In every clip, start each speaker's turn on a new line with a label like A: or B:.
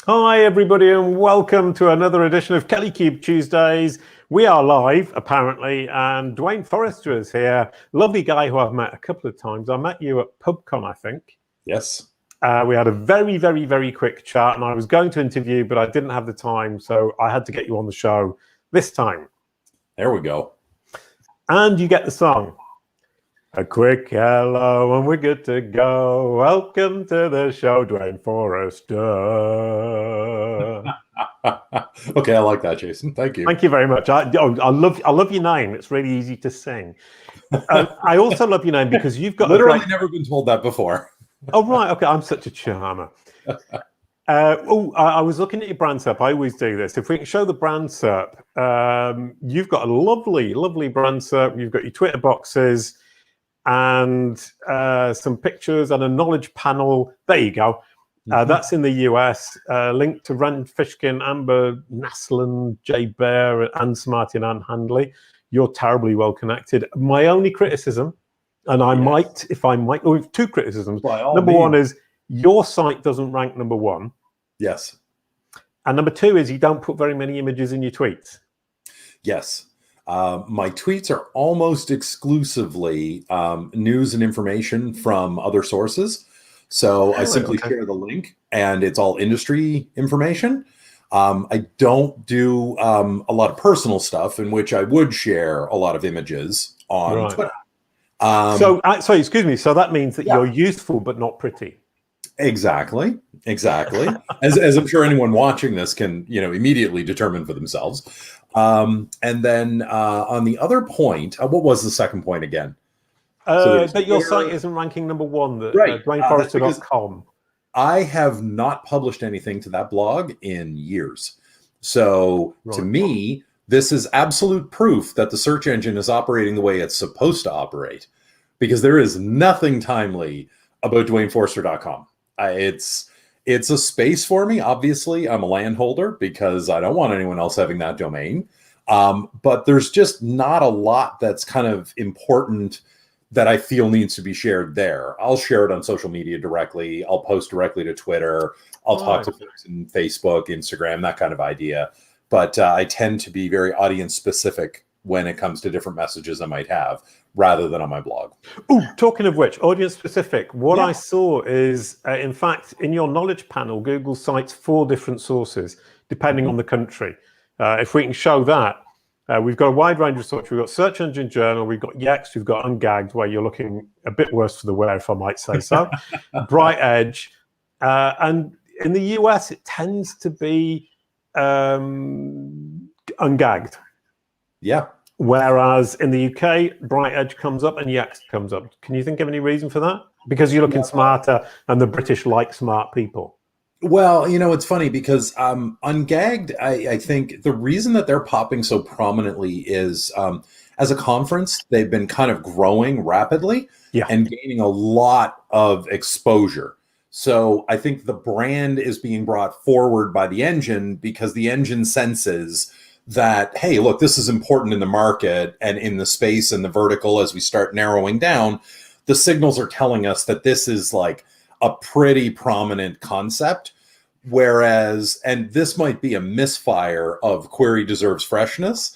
A: Hi, everybody, and welcome to another edition of Kalicube Tuesdays. We are live, apparently, and Duane Forrester is here. Lovely guy who I've met a couple of times. I met you at PubCon, I think.
B: Yes.
A: We had a very quick chat, and I was going to interview, but I didn't have the time, so I had to get you on the show this time.
B: There we go.
A: And you get the song. A quick hello and we're good to go. Welcome to the show, Duane Forrester.
B: Okay, I like that, Jason. Thank you.
A: Thank you very much. I love your name. It's really easy to sing. I also love your name because you've got
B: literally never been told that before.
A: Oh right, okay. I'm such a charmer. I was looking at your brand SERP. I always do this. If we can show the brand SERP, you've got a lovely brand SERP. You've got your Twitter boxes and some pictures and a knowledge panel. There you go. That's in the US. Linked to Rand Fishkin, Amber Naslund, Jay Bear, and Smarty and Ann Handley. You're terribly well connected. My only criticism, and I might, we have two criticisms. Number one is your site doesn't rank number one.
B: Yes.
A: And number two is you don't put very many images in your tweets.
B: Yes. My tweets are almost exclusively news and information from other sources. So I simply share the link and it's all industry information. I don't do a lot of personal stuff in which I would share a lot of images on Twitter.
A: So excuse me. So that means that you're useful, but not pretty.
B: Exactly. As I'm sure anyone watching this can, immediately determine for themselves. And then on the other point, what was the second point again?
A: That your site isn't ranking number one, DuaneForrester.com.
B: I have not published anything to that blog in years. So to me, this is absolute proof that the search engine is operating the way it's supposed to operate, because there is nothing timely about DuaneForrester.com. It's a space for me. Obviously, I'm a landholder because I don't want anyone else having that domain. But there's just not a lot that's kind of important that I feel needs to be shared there. I'll share it on social media directly. I'll post directly to Twitter. I'll talk to folks in Facebook, Instagram, that kind of idea. But I tend to be very audience specific when it comes to different messages I might have, rather than on my blog.
A: Oh, talking of which, audience specific, what I saw is, in fact, in your knowledge panel, Google cites 4 different sources, depending on the country. If we can show that, we've got a wide range of sources. We've got Search Engine Journal, we've got Yext, we've got UnGagged, where you're looking a bit worse for the wear, if I might say so. BrightEdge, and in the US, it tends to be UnGagged.
B: Yeah.
A: Whereas in the UK, BrightEdge comes up and Yext comes up. Can you think of any reason for that? Because you're looking smarter and the British like smart people.
B: Well, it's funny because UnGagged, I think the reason that they're popping so prominently is as a conference, they've been kind of growing rapidly and gaining a lot of exposure. So I think the brand is being brought forward by the engine because the engine senses that, hey, look, this is important in the market and in the space and the vertical. As we start narrowing down, the signals are telling us that this is like a pretty prominent concept. Whereas, and this might be a misfire of query deserves freshness,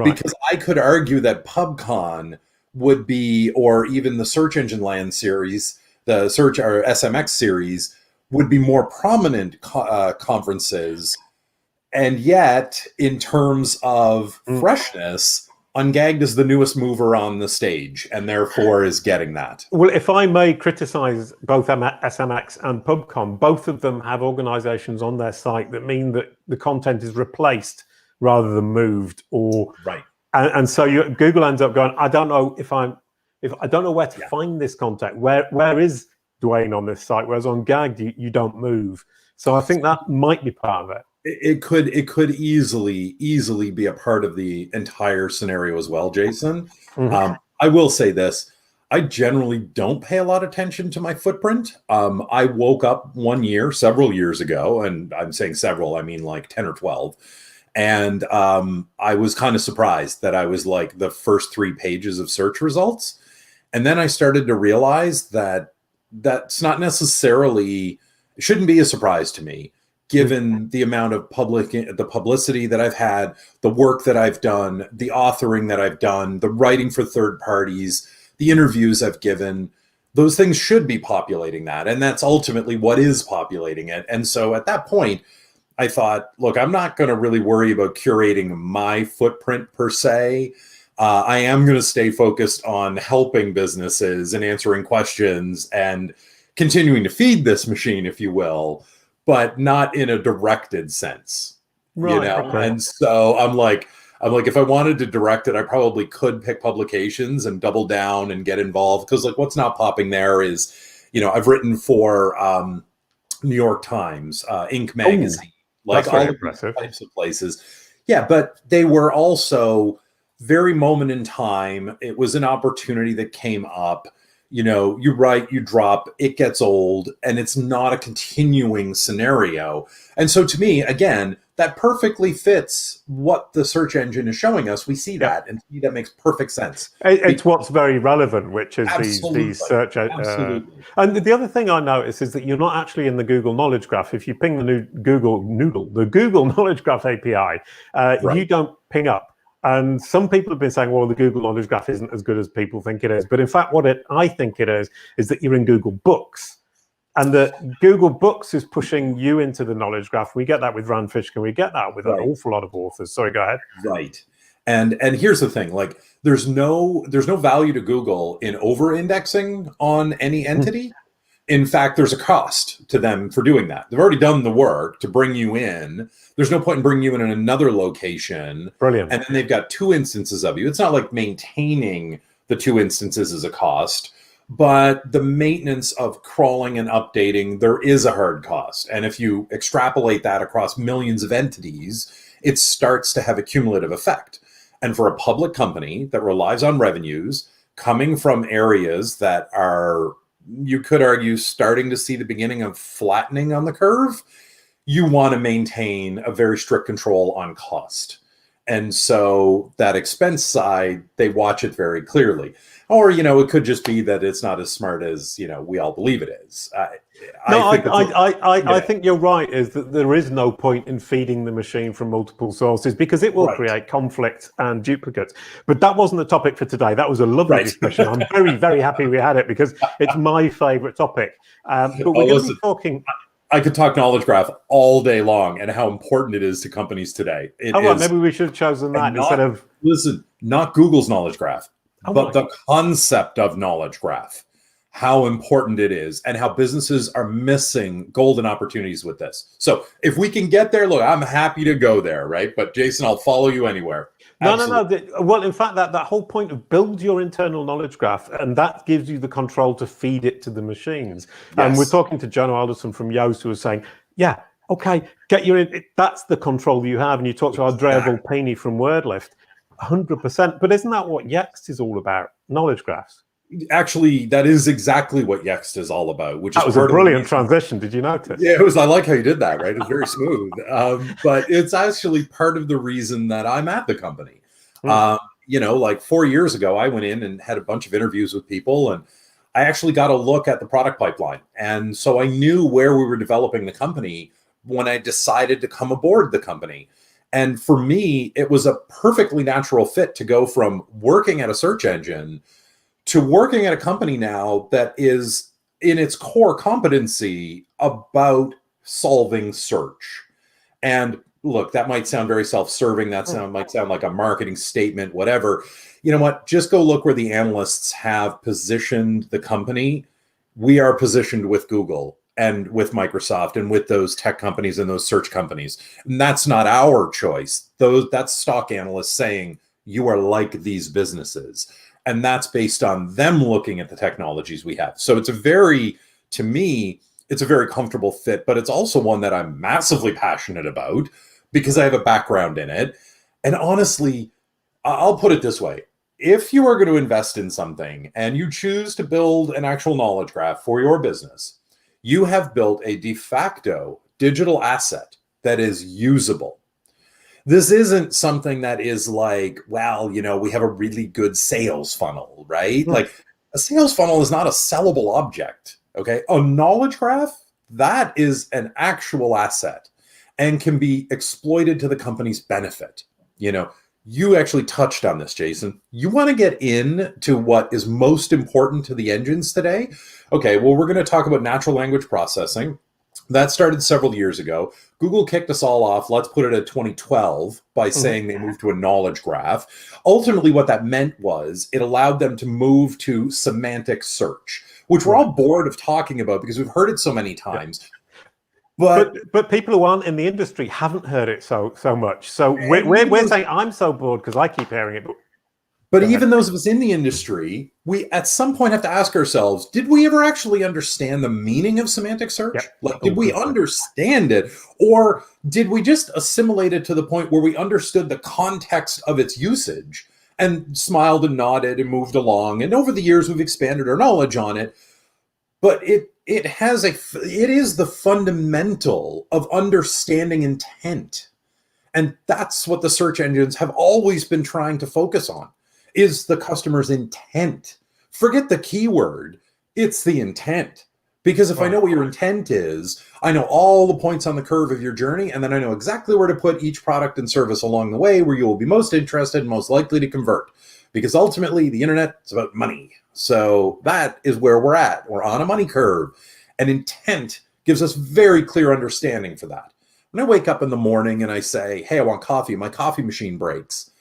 B: because I could argue that PubCon would be, or even the Search Engine Land series, the Search or SMX series would be more prominent conferences. And yet, in terms of freshness, UnGagged is the newest mover on the stage, and therefore is getting that.
A: Well, if I may criticize both SMX and PubCon, both of them have organizations on their site that mean that the content is replaced rather than moved, or and so Google ends up going, I don't know I don't know where to find this content. Where is Duane on this site? Whereas on UnGagged, you don't move. So I think that might be part of it.
B: It could easily be a part of the entire scenario as well, Jason. I will say this. I generally don't pay a lot of attention to my footprint. I woke up one year, several years ago, and I'm saying several, I mean like 10 or 12. And I was kind of surprised that I was like the first 3 pages of search results. And then I started to realize that that's not necessarily, it shouldn't be a surprise to me, given the amount of the publicity that I've had, the work that I've done, the authoring that I've done, the writing for third parties, the interviews I've given. Those things should be populating that. And that's ultimately what is populating it. And so at that point, I thought, look, I'm not going to really worry about curating my footprint per se. I am going to stay focused on helping businesses and answering questions and continuing to feed this machine, if you will, but not in a directed sense.
A: Right,
B: you know?
A: okay.
B: And so I'm like, if I wanted to direct it, I probably could pick publications and double down and get involved. Because like what's not popping there is, I've written for New York Times, Inc. magazine, like all of these types of places. Yeah, but they were also very moment in time. It was an opportunity that came up. You write, you drop, it gets old, and it's not a continuing scenario. And so to me, again, that perfectly fits what the search engine is showing us. We see that, and to me, that makes perfect sense.
A: It's what's very relevant, which is these search.
B: Absolutely.
A: And the other thing I notice is that you're not actually in the Google Knowledge Graph. If you ping the Google Knowledge Graph API, you don't ping up. And some people have been saying, well, the Google Knowledge Graph isn't as good as people think it is. But in fact, I think it is that you're in Google Books. And that Google Books is pushing you into the Knowledge Graph. We get that with Rand Fishkin. We get that with an awful lot of authors. Sorry, go ahead.
B: Right. And here's the thing, like there's no value to Google in over-indexing on any entity. In fact, there's a cost to them for doing that. They've already done the work to bring you in. There's no point in bringing you in another location.
A: Brilliant.
B: And then they've got 2 instances of you. It's not like maintaining the 2 instances is a cost, but the maintenance of crawling and updating, there is a hard cost. And if you extrapolate that across millions of entities, it starts to have a cumulative effect. And for a public company that relies on revenues coming from areas that are, you could argue, starting to see the beginning of flattening on the curve, you want to maintain a very strict control on cost. And so that expense side, they watch it very clearly. Or, it could just be that it's not as smart as, we all believe it is.
A: I think you're right, is that there is no point in feeding the machine from multiple sources because it will create conflict and duplicates. But that wasn't the topic for today. That was a lovely discussion. I'm very, very happy we had it because it's my favorite topic. But we're going to be talking...
B: I could talk Knowledge Graph all day long and how important it is to companies today.
A: Maybe we should have chosen that instead of...
B: Listen, not Google's Knowledge Graph, but the concept of Knowledge Graph, how important it is and how businesses are missing golden opportunities with this. So if we can get there, look, I'm happy to go there, right? But Jason, I'll follow you anywhere.
A: No. Well, in fact, that whole point of build your internal knowledge graph, and that gives you the control to feed it to the machines. Yes. And we're talking to John Alderson from Yoast, who was saying, yeah, okay, that's the control you have. And you talked to Andrea Volpini from WordLift, 100%. But isn't that what Yext is all about? Knowledge graphs.
B: Actually, that is exactly what Yext is all about.
A: That was a brilliant transition. Did you notice?
B: Yeah, it was. I like how you did that. Right, it was very smooth. But it's actually part of the reason that I'm at the company. Like 4 years ago, I went in and had a bunch of interviews with people, and I actually got a look at the product pipeline, and so I knew where we were developing the company when I decided to come aboard the company. And for me, it was a perfectly natural fit to go from working at a search engine to working at a company now that is in its core competency about solving search. And look, that might sound very self-serving. Might sound like a marketing statement, whatever. You know what? Just go look where the analysts have positioned the company. We are positioned with Google and with Microsoft and with those tech companies and those search companies. And that's not our choice. That's stock analysts saying you are like these businesses. And that's based on them looking at the technologies we have. So to me, it's a very comfortable fit, but it's also one that I'm massively passionate about because I have a background in it. And honestly, I'll put it this way. If you are going to invest in something and you choose to build an actual knowledge graph for your business, you have built a de facto digital asset that is usable. This isn't something that is like, well, we have a really good sales funnel, right? Like a sales funnel is not a sellable object, okay? A knowledge graph, that is an actual asset. and can be exploited to the company's benefit. You know, you actually touched on this, Jason. You want to get into what is most important to the engines today? Okay, well, we're going to talk about natural language processing. That started several years ago. Google kicked us all off. Let's put it at 2012 by saying they moved to a knowledge graph. Ultimately, what that meant was it allowed them to move to semantic search, which we're all bored of talking about because we've heard it so many times.
A: But people who aren't in the industry haven't heard it so much. So we're saying I'm so bored because I keep hearing it.
B: But even those of us in the industry, we at some point have to ask ourselves, did we ever actually understand the meaning of semantic search?
A: Yep.
B: Like, did we understand it? Or did we just assimilate it to the point where we understood the context of its usage and smiled and nodded and moved along? And over the years, we've expanded our knowledge on it. But it is the fundamental of understanding intent. And that's what the search engines have always been trying to focus on, is the customer's intent. Forget the keyword, it's the intent. Because if I know what your intent is, I know all the points on the curve of your journey, and then I know exactly where to put each product and service along the way where you will be most interested and most likely to convert. Because ultimately, the internet is about money. So that is where we're at. We're on a money curve. And intent gives us very clear understanding for that. When I wake up in the morning and I say, hey, I want coffee, my coffee machine breaks.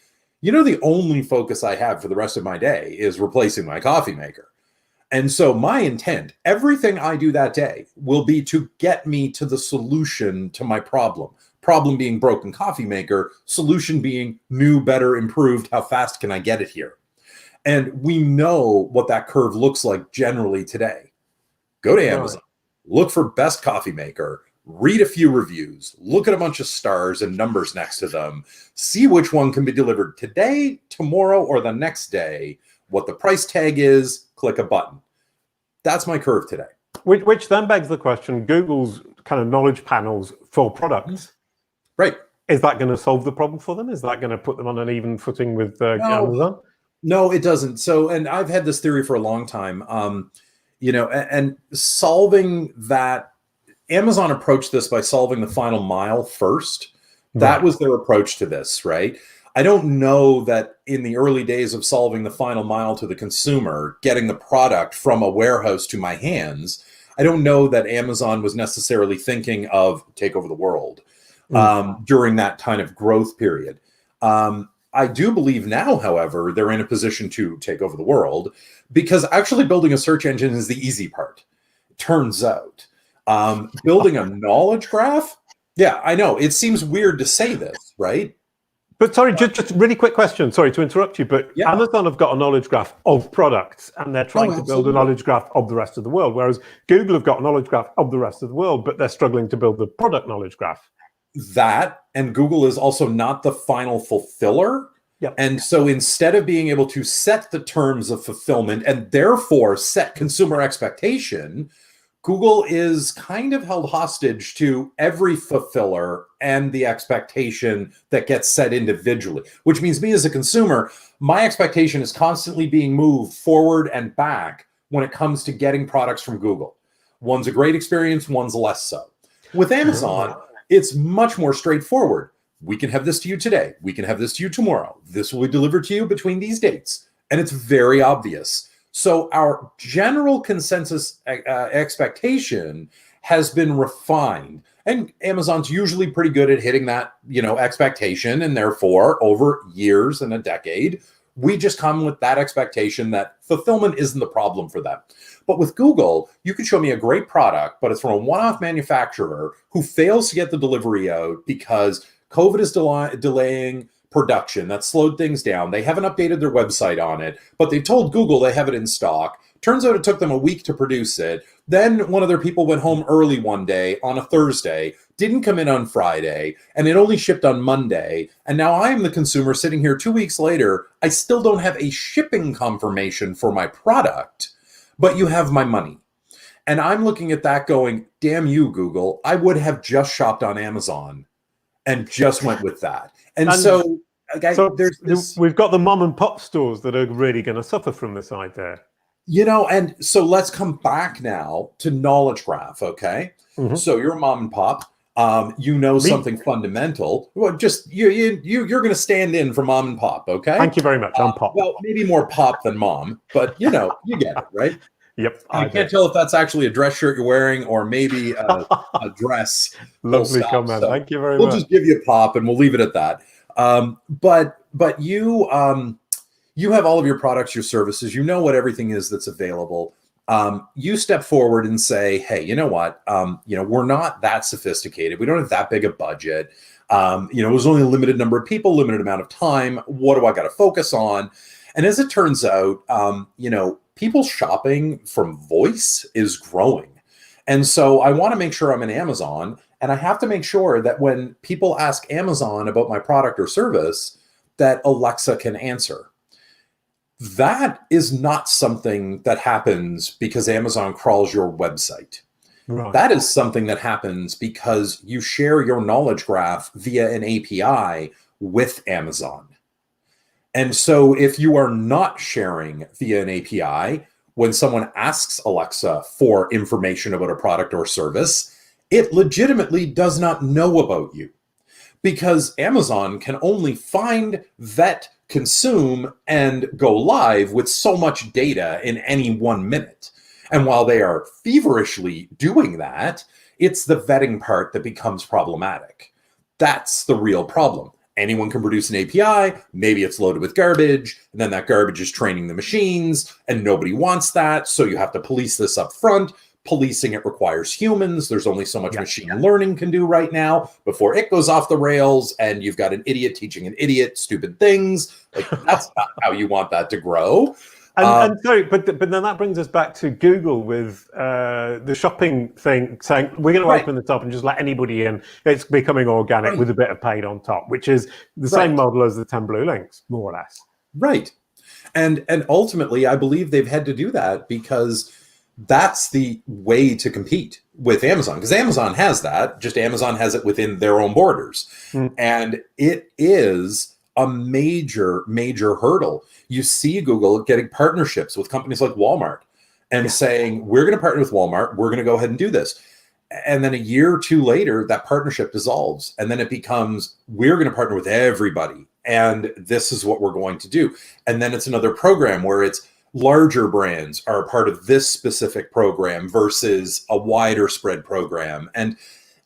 B: You know, the only focus I have for the rest of my day is replacing my coffee maker. And so my intent, everything I do that day will be to get me to the solution to my problem. Problem being broken coffee maker, solution being new, better, improved. How fast can I get it here? And we know what that curve looks like generally today. Go to Amazon, look for best coffee maker, read a few reviews, look at a bunch of stars and numbers next to them, see which one can be delivered today, tomorrow, or the next day, what the price tag is, click a button. That's my curve today.
A: Which then begs the question, Google's kind of knowledge panels for products.
B: Right.
A: Is that going to solve the problem for them? Is that going to put them on an even footing with Amazon?
B: No, it doesn't. So, and I've had this theory for a long time, you know, and solving that, Amazon approached this by solving the final mile first. That was their approach to this, right? I don't know that in the early days of solving the final mile to the consumer, getting the product from a warehouse to my hands, I don't know that Amazon was necessarily thinking of take over the world during that kind of growth period. I do believe now, however, they're in a position to take over the world because actually building a search engine is the easy part. Turns out. Building a knowledge graph? Yeah, I know. It seems weird to say this, right?
A: But sorry, just a really quick question. Sorry to interrupt you, but Amazon have got a knowledge graph of products and they're trying to build a knowledge graph of the rest of the world, whereas Google have got a knowledge graph of the rest of the world, but they're struggling to build the product knowledge graph.
B: That, and Google is also not the final fulfiller.
A: Yep.
B: And so instead of being able to set the terms of fulfillment and therefore set consumer expectation, Google is kind of held hostage to every fulfiller and the expectation that gets set individually, which means me as a consumer, my expectation is constantly being moved forward and back when it comes to getting products from Google. One's a great experience, one's less so. With Amazon, it's much more straightforward. We can have this to you today. We can have this to you tomorrow. This will be delivered to you between these dates. And it's very obvious. So our general consensus expectation has been refined, and Amazon's usually pretty good at hitting that, you know, expectation. And therefore, over years and a decade, we just come with that expectation that fulfillment isn't the problem for them. But with Google, you can show me a great product, but it's from a one-off manufacturer who fails to get the delivery out because COVID is delaying production. That slowed things down. They haven't updated their website on it, but they've told Google they have it in stock. Turns out it took them a week to produce it. Then one of their people went home early one day on a Thursday, didn't come in on Friday, and it only shipped on Monday. And now I am the consumer sitting here 2 weeks later. I still don't have a shipping confirmation for my product, but you have my money. And I'm looking at that going, damn you, Google. I would have just shopped on Amazon and just went with that. And so there's this,
A: we've got the mom and pop stores that are really going to suffer from this idea.
B: You know, and so let's come back now to knowledge graph, okay? So you're a mom and pop. You know something fundamental. Well, just you're going to stand in for mom and pop, okay?
A: Thank you very much. I'm pop.
B: Well, maybe more pop than mom, but you know, you get it, right?
A: Yep.
B: I can't tell if that's actually a dress shirt you're wearing or maybe a dress.
A: Lovely comment.
B: So
A: thank you very
B: we'll
A: much.
B: We'll just give you a pop and we'll leave it at that. But you you have all of your products, your services. You know what everything is that's available. You step forward and say, hey, you know what? We're not that sophisticated. We don't have that big a budget. There's only a limited number of people, limited amount of time. What do I got to focus on? And as it turns out, people shopping from voice is growing. And so I want to make sure I'm in Amazon, and I have to make sure that when people ask Amazon about my product or service, that Alexa can answer. That is not something that happens because Amazon crawls your website. Right. That is something that happens because you share your knowledge graph via an API with Amazon. And so if you are not sharing via an API, when someone asks Alexa for information about a product or service, it legitimately does not know about you because Amazon can only find, vet, consume, and go live with so much data in any 1 minute. And while they are feverishly doing that, it's the vetting part that becomes problematic. That's the real problem. Anyone can produce an API, maybe it's loaded with garbage, and then that garbage is training the machines, and nobody wants that, so you have to police this up front. Policing it requires humans. There's only so much machine learning can do right now before it goes off the rails, and you've got an idiot teaching an idiot stupid things. Like, that's not how you want that to grow.
A: But then that brings us back to Google with the shopping thing, saying we're going to open this up and just let anybody in. It's becoming organic with a bit of paid on top, which is the same model as the 10 blue links, more or less.
B: Right. And ultimately, I believe they've had to do that because that's the way to compete with Amazon, because Amazon has that, just Amazon has it within their own borders. And it is a major, major hurdle. You see Google getting partnerships with companies like Walmart and saying, we're going to partner with Walmart. We're going to go ahead and do this. And then a year or two later, that partnership dissolves. And then it becomes, we're going to partner with everybody. And this is what we're going to do. And then it's another program where it's larger brands are a part of this specific program versus a wider spread program. And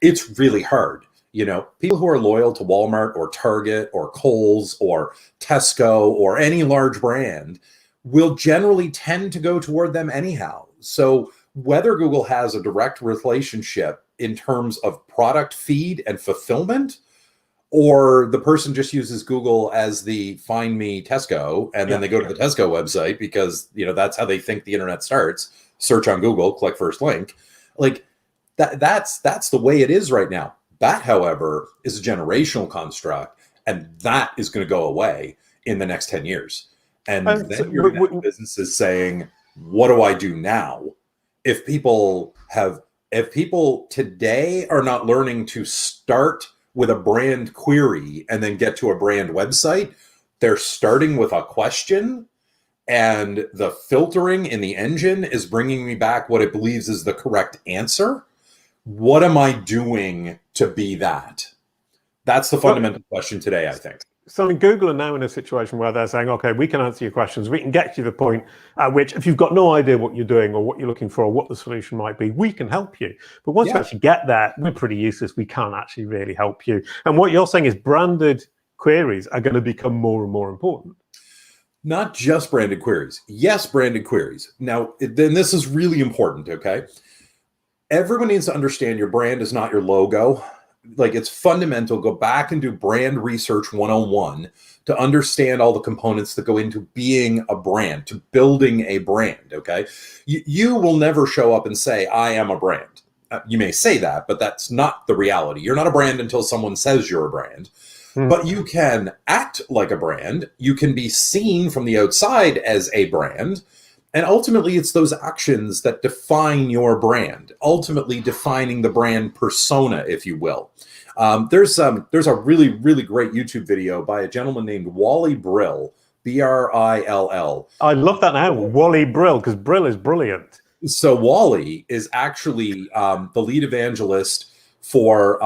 B: it's really hard. You know, people who are loyal to Walmart or Target or Kohl's or Tesco or any large brand will generally tend to go toward them anyhow. So whether Google has a direct relationship in terms of product feed and fulfillment, or the person just uses Google as the find me Tesco, and then they go to the Tesco website because, you know, that's how they think the internet starts. Search on Google, click first link. Like that's the way it is right now. That, however, is a generational construct, and that is going to go away in the next 10 years. And then you're going to have businesses saying, what do I do now? If people today are not learning to start with a brand query and then get to a brand website, they're starting with a question, and the filtering in the engine is bringing me back what it believes is the correct answer. What am I doing to be that? That's the fundamental question today, I think.
A: So Google are now in a situation where they're saying, okay, we can answer your questions. We can get you to the point at which if you've got no idea what you're doing or what you're looking for or what the solution might be, we can help you. But once you actually get there, we're pretty useless. We can't actually really help you. And what you're saying is branded queries are going to become more and more important.
B: Not just branded queries. Yes, branded queries. Now, then this is really important, okay? Everyone needs to understand your brand is not your logo. Like, it's fundamental. Go back and do brand research 101 to understand all the components that go into being a brand, to building a brand, okay? You will never show up and say, I am a brand. You may say that, but that's not the reality. You're not a brand until someone says you're a brand. But you can act like a brand. You can be seen from the outside as a brand. And ultimately, it's those actions that define your brand, ultimately defining the brand persona, if you will. There's a really, really great YouTube video by a gentleman named Wally Brill, B-R-I-L-L.
A: I love that now, Wally Brill, because Brill is brilliant.
B: So Wally is actually the lead evangelist for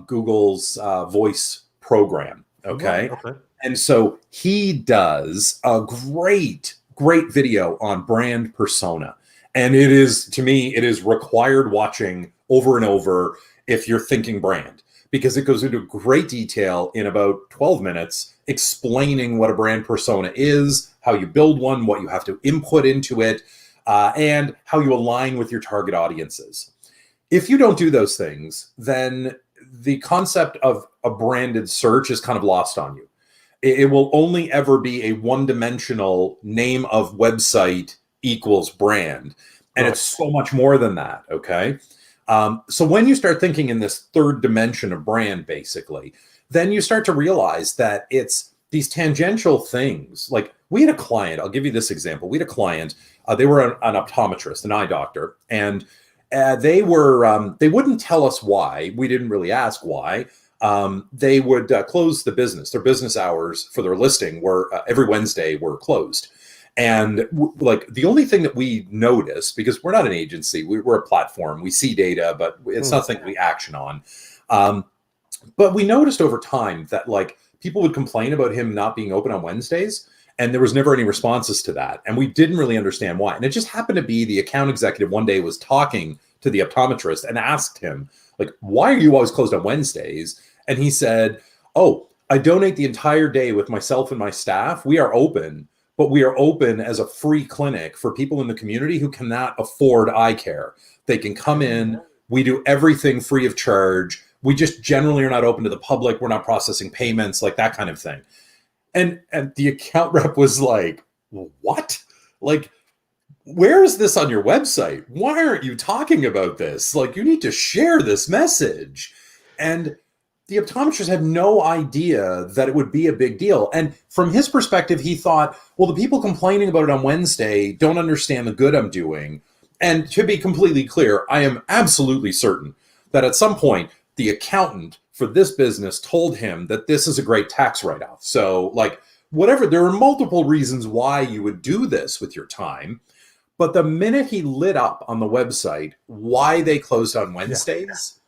B: Google's voice program. Okay.
A: Okay.
B: And so he does a great video on brand persona. And it is, to me, it is required watching over and over if you're thinking brand, because it goes into great detail in about 12 minutes explaining what a brand persona is, how you build one, what you have to input into it, and how you align with your target audiences. If you don't do those things, then the concept of a branded search is kind of lost on you. It will only ever be a one-dimensional name of website equals brand. And it's so much more than that, okay? So when you start thinking in this third dimension of brand, basically, then you start to realize that it's these tangential things. Like, we had a client, I'll give you this example. We had a client, they were an optometrist, an eye doctor, and they wouldn't tell us why. We didn't really ask why. They would close the business. Their business hours for their listing were every Wednesday were closed. And like, the only thing that we noticed, because we're not an agency, we're a platform, we see data, but it's nothing we action on. But we noticed over time that, like, people would complain about him not being open on Wednesdays, and there was never any responses to that. And we didn't really understand why. And it just happened to be the account executive one day was talking to the optometrist and asked him, like, why are you always closed on Wednesdays? And he said, oh, I donate the entire day with myself and my staff. We are open, but we are open as a free clinic for people in the community who cannot afford eye care. They can come in. We do everything free of charge. We just generally are not open to the public. We're not processing payments, like that kind of thing. And the account rep was like, what? Like, where is this on your website? Why aren't you talking about this? Like, you need to share this message. And the optometrist had no idea that it would be a big deal. And from his perspective, he thought, well, the people complaining about it on Wednesday don't understand the good I'm doing. And to be completely clear, I am absolutely certain that at some point, the accountant for this business told him that this is a great tax write-off. So, like, whatever, there are multiple reasons why you would do this with your time. But the minute he lit up on the website why they closed on Wednesdays,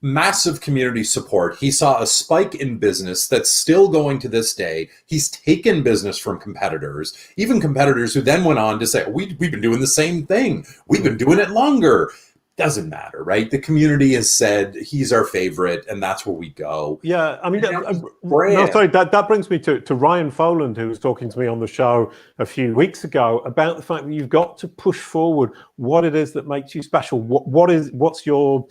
B: massive community support. He saw a spike in business that's still going to this day. He's taken business from competitors, even competitors who then went on to say, we've been doing the same thing. We've been doing it longer. Doesn't matter, right? The community has said he's our favorite, and that's where we go.
A: Yeah, I mean, that brings me to Ryan Foland, who was talking to me on the show a few weeks ago about the fact that you've got to push forward what it is that makes you special. What's your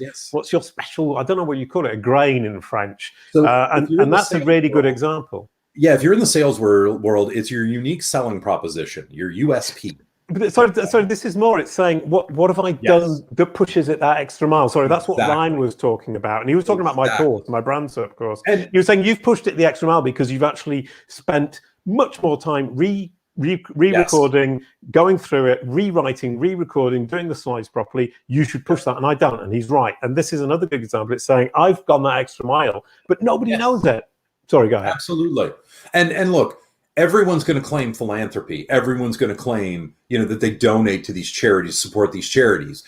A: special? I don't know what you call it, a grain in French, so and that's a really good example.
B: Yeah, if you're in the sales world, it's your unique selling proposition, your USP.
A: But so this is more. It's saying what have I done that pushes it that extra mile? Sorry, that's what Ryan was talking about, and he was talking about my course, my brand SERP course. And he was saying you've pushed it the extra mile because you've actually spent much more time re-recording, going through it, rewriting, re-recording, doing the slides properly. You should push that, and I don't. And he's right. And this is another good example. It's saying I've gone that extra mile, but nobody knows it. Sorry, go ahead.
B: Absolutely. And look, everyone's going to claim philanthropy. Everyone's going to claim, that they donate to these charities, support these charities.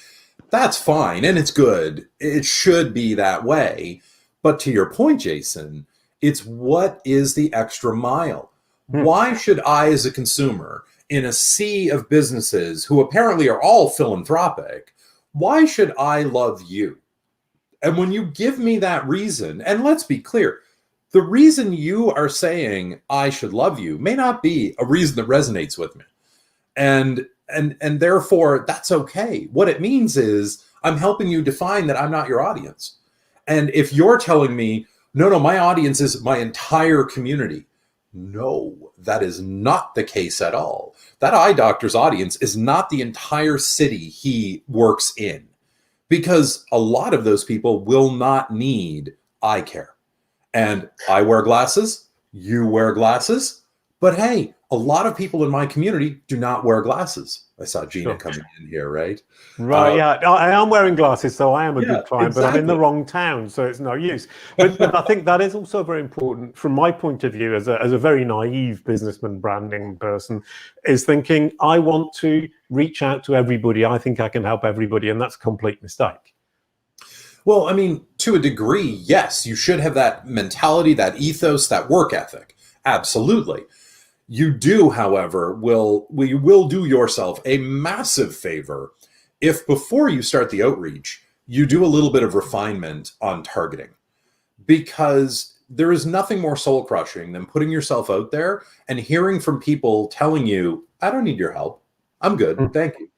B: That's fine, and it's good. It should be that way. But to your point, Jason, it's what is the extra mile? Why should I, as a consumer, in a sea of businesses who apparently are all philanthropic, why should I love you? And when you give me that reason, and let's be clear, the reason you are saying I should love you may not be a reason that resonates with me. And therefore, that's okay. What it means is I'm helping you define that I'm not your audience. And if you're telling me, no, my audience is my entire community. No, that is not the case at all. That eye doctor's audience is not the entire city he works in, because a lot of those people will not need eye care. And I wear glasses, you wear glasses, but hey, a lot of people in my community do not wear glasses. I saw Gina coming in here, right?
A: Right, yeah. I am wearing glasses, so I am a good client, but I'm in the wrong town, so it's no use. But I think that is also very important from my point of view as a very naive businessman branding person, is thinking, I want to reach out to everybody. I think I can help everybody, and that's a complete mistake.
B: Well, I mean, to a degree, yes, you should have that mentality, that ethos, that work ethic. Absolutely. You do, however, you will do yourself a massive favor if before you start the outreach, you do a little bit of refinement on targeting. Because there is nothing more soul crushing than putting yourself out there and hearing from people telling you, I don't need your help. I'm good. Thank you.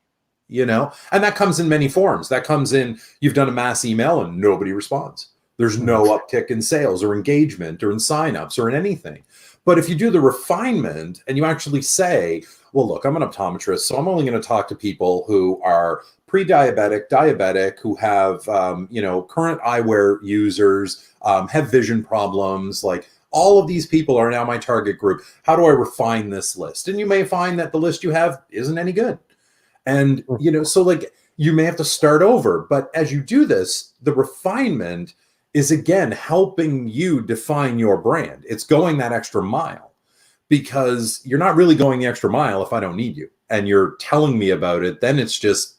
B: You know, and that comes in many forms. That comes in, you've done a mass email and nobody responds. There's no uptick in sales or engagement or in signups or in anything. But if you do the refinement and you actually say, well, look, I'm an optometrist, so I'm only going to talk to people who are pre-diabetic, diabetic, who have, current eyewear users, have vision problems, like all of these people are now my target group. How do I refine this list? And you may find that the list you have isn't any good. And, so like you may have to start over. But as you do this, the refinement is, again, helping you define your brand. It's going that extra mile, because you're not really going the extra mile if I don't need you and you're telling me about it. Then it's just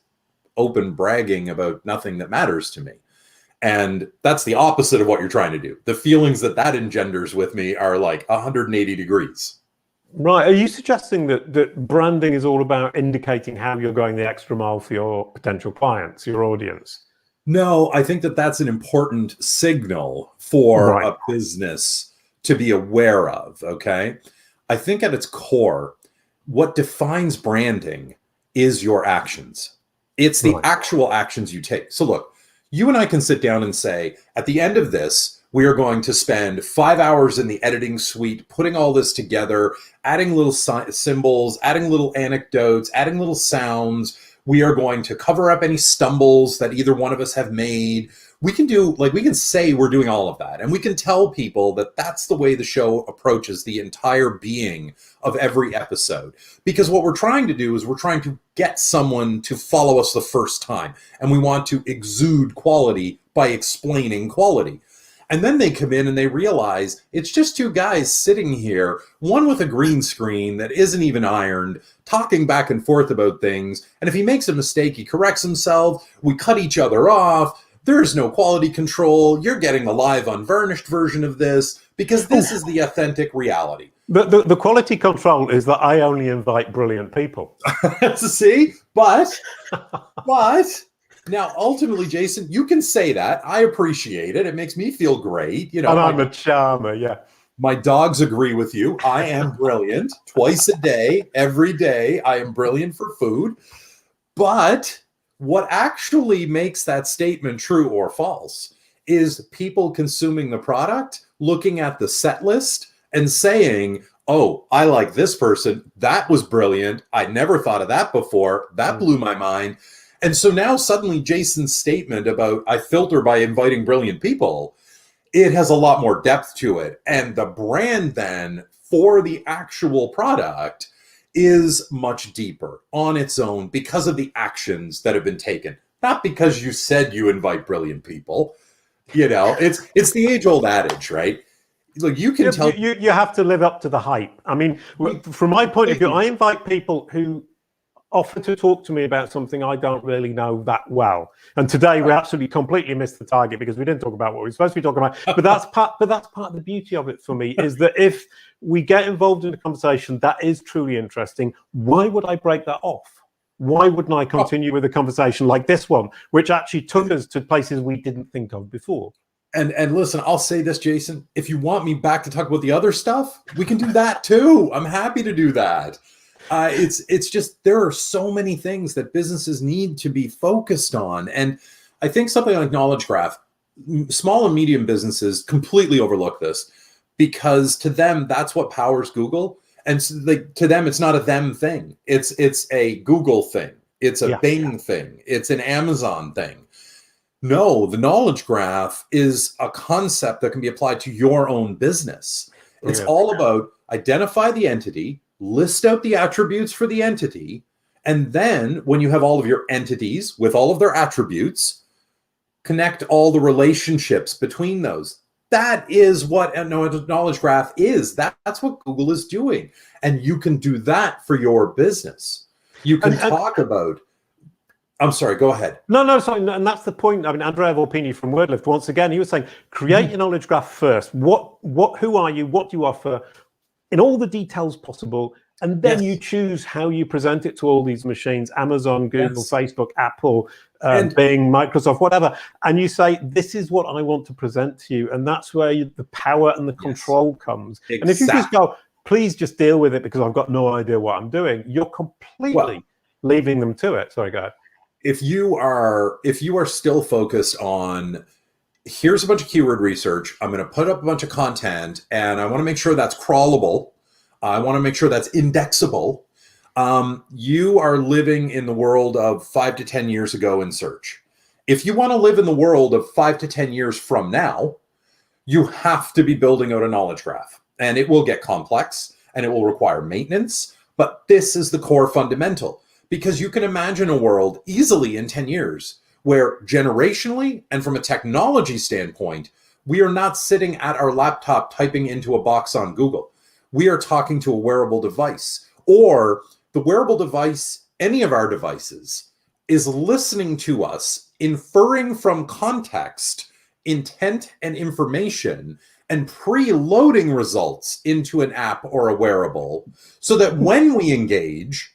B: open bragging about nothing that matters to me. And that's the opposite of what you're trying to do. The feelings that engenders with me are like 180 degrees.
A: Right. Are you suggesting that branding is all about indicating how you're going the extra mile for your potential clients, your audience?
B: No, I think that's an important signal for a business to be aware of, okay? I think at its core, what defines branding is your actions. It's the actual actions you take. So look, you and I can sit down and say, at the end of this, we are going to spend 5 hours in the editing suite, putting all this together, adding little symbols, adding little anecdotes, adding little sounds. We are going to cover up any stumbles that either one of us have made. We can say we're doing all of that. And we can tell people that that's the way the show approaches the entire being of every episode. Because what we're trying to do is we're trying to get someone to follow us the first time. And we want to exude quality by explaining quality. And then they come in and they realize it's just two guys sitting here, one with a green screen that isn't even ironed, talking back and forth about things. And if he makes a mistake, he corrects himself. We cut each other off. There's no quality control. You're getting the live unvarnished version of this because this is the authentic reality.
A: The quality control is that I only invite brilliant people.
B: See? But now, ultimately, Jason, you can say that. I appreciate it. It makes me feel great.
A: And I'm a charmer, yeah.
B: My dogs agree with you. I am brilliant. Twice a day, every day, I am brilliant for food. But what actually makes that statement true or false is people consuming the product, looking at the set list and saying, oh, I like this person. That was brilliant. I never thought of that before. That blew my mind. And so now suddenly Jason's statement about I filter by inviting brilliant people, it has a lot more depth to it. And the brand then for the actual product is much deeper on its own because of the actions that have been taken. Not because you said you invite brilliant people. It's the age-old adage, right? Look, you can tell...
A: You have to live up to the hype. I mean, from my point of view, I invite people who offer to talk to me about something I don't really know that well. And today we absolutely completely missed the target because we didn't talk about what we were supposed to be talking about. But that's part of the beauty of it for me, is that if we get involved in a conversation that is truly interesting, why would I break that off? Why wouldn't I continue with a conversation like this one, which actually took us to places we didn't think of before?
B: And listen, I'll say this, Jason, if you want me back to talk about the other stuff, we can do that too. I'm happy to do that. It's just there are so many things that businesses need to be focused on. And I think something like Knowledge Graph, small and medium businesses completely overlook this because to them, that's what powers Google. And so to them, it's not a them thing. It's a Google thing. It's a Bing thing. It's an Amazon thing. No, the Knowledge Graph is a concept that can be applied to your own business. It's all about identify the entity, list out the attributes for the entity, and then when you have all of your entities with all of their attributes, connect all the relationships between those. That is what a Knowledge Graph is. That's what Google is doing. And you can do that for your business. You can talk about I'm sorry, go ahead.
A: No, sorry, and that's the point. I mean, Andrea Volpini from WordLift, once again, he was saying, create your knowledge graph first. Who are you? What do you offer in all the details possible? And then you choose how you present it to all these machines, Amazon, Google, Facebook, Apple, Bing, Microsoft, whatever. And you say, this is what I want to present to you. And that's where the power and the control comes. Exactly. And if you just go, please just deal with it because I've got no idea what I'm doing, you're completely leaving them to it. Sorry, go ahead.
B: If you are still focused on, here's a bunch of keyword research, I'm going to put up a bunch of content, and I want to make sure that's crawlable, I want to make sure that's indexable, you are living in the world of 5 to 10 years ago in search. If you want to live in the world of 5 to 10 years from now, you have to be building out a knowledge graph. And it will get complex, and it will require maintenance, but this is the core fundamental. Because you can imagine a world easily in 10 years where generationally and from a technology standpoint, we are not sitting at our laptop typing into a box on Google. We are talking to a wearable device, or the wearable device, any of our devices, is listening to us, inferring from context, intent, and information, and preloading results into an app or a wearable so that when we engage,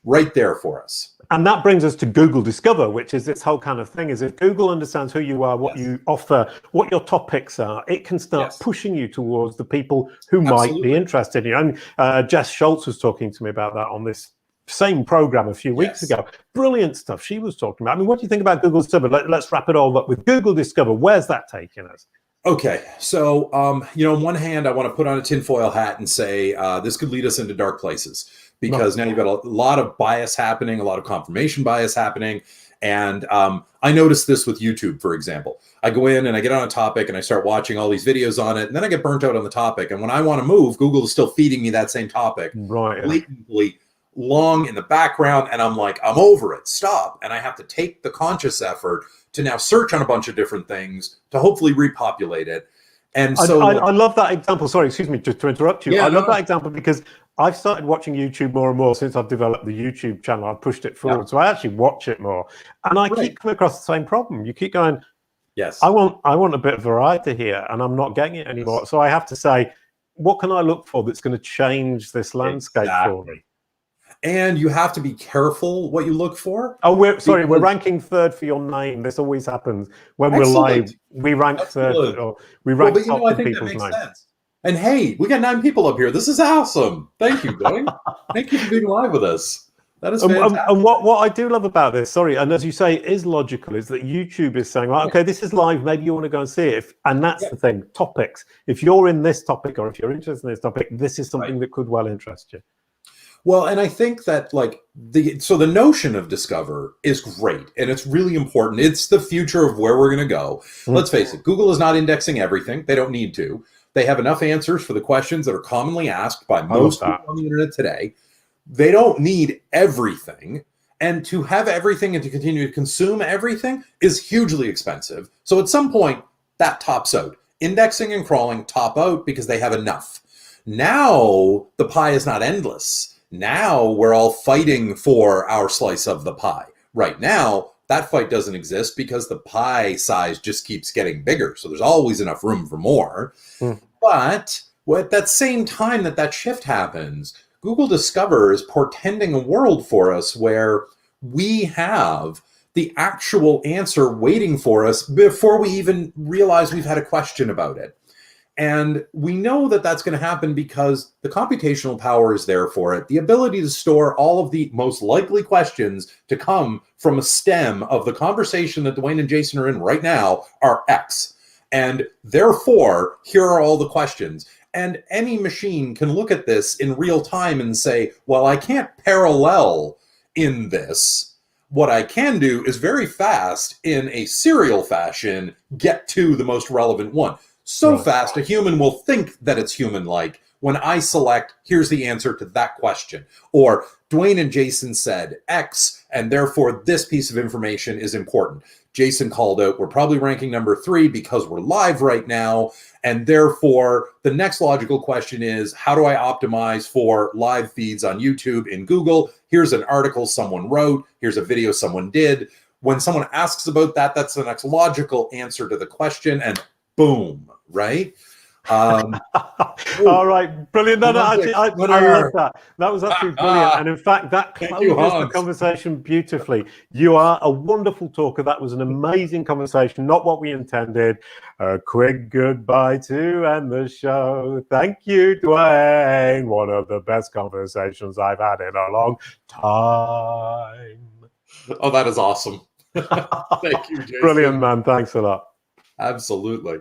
B: right there for us.
A: And that brings us to Google Discover, which is this whole kind of thing, is if Google understands who you are, what you offer, what your topics are, it can start pushing you towards the people who might be interested in you. And Jess Schultz was talking to me about that on this same program a few weeks ago. Brilliant stuff she was talking about. I mean, what do you think about Google Discover? Let's wrap it all up with Google Discover. Where's that taking us?
B: Okay, so, on one hand, I want to put on a tinfoil hat and say this could lead us into dark places. Because now you've got a lot of bias happening, a lot of confirmation bias happening. And I noticed this with YouTube, for example. I go in and I get on a topic and I start watching all these videos on it. And then I get burnt out on the topic. And when I want to move, Google is still feeding me that same topic. Blatantly long in the background. And I'm like, I'm over it. Stop. And I have to take the conscious effort to now search on a bunch of different things to hopefully repopulate it. And so
A: I love that example. Sorry, excuse me, just to interrupt you. I love that example because I've started watching YouTube more and more since I've developed the YouTube channel. I've pushed it forward. So I actually watch it more. And I keep coming across the same problem. You keep going, I want a bit of variety here and I'm not getting it anymore. So I have to say, what can I look for that's going to change this landscape for me?
B: And you have to be careful what you look for.
A: Oh, we're ranking third for your name. This always happens when we're live. We rank third, or we rank top for people's names.
B: And hey, we got 9 people up here. This is awesome. Thank you, Duane. Thank you for being live with us. That is fantastic.
A: And what I do love about this, and as you say, it is logical, is that YouTube is saying, right, okay, this is live. Maybe you want to go and see it. The thing, topics. If you're in this topic or if you're interested in this topic, this is something that could well interest you.
B: Well, and I think that the notion of Discover is great and it's really important. It's the future of where we're going to go. Let's face it, Google is not indexing everything. They don't need to. They have enough answers for the questions that are commonly asked by most people on the internet today. They don't need everything. And to have everything and to continue to consume everything is hugely expensive. So at some point, that tops out. Indexing and crawling top out because they have enough. Now, the pie is not endless. Now, we're all fighting for our slice of the pie. Right now, that fight doesn't exist because the pie size just keeps getting bigger. So there's always enough room for more. But at that same time that shift happens, Google Discover is portending a world for us where we have the actual answer waiting for us before we even realize we've had a question about it. And we know that that's going to happen because the computational power is there for it. The ability to store all of the most likely questions to come from a stem of the conversation that Duane and Jason are in right now are X. And therefore, here are all the questions. And any machine can look at this in real time and say, well, I can't parallel in this. What I can do is very fast in a serial fashion, get to the most relevant one. So fast, a human will think that it's human-like when I select, here's the answer to that question. Or Duane and Jason said X, and therefore this piece of information is important. Jason called out, we're probably ranking number 3 because we're live right now. And therefore, the next logical question is, how do I optimize for live feeds on YouTube in Google? Here's an article someone wrote. Here's a video someone did. When someone asks about that, that's the next logical answer to the question. And boom, right?
A: All right, brilliant. No, actually, I love that. That was absolutely brilliant. And in fact, that closes the conversation beautifully. You are a wonderful talker. That was an amazing conversation, not what we intended. A quick goodbye to end the show. Thank you, Duane. One of the best conversations I've had in a long time.
B: Oh, that is awesome. Thank you, Jason.
A: Brilliant, man. Thanks a lot.
B: Absolutely.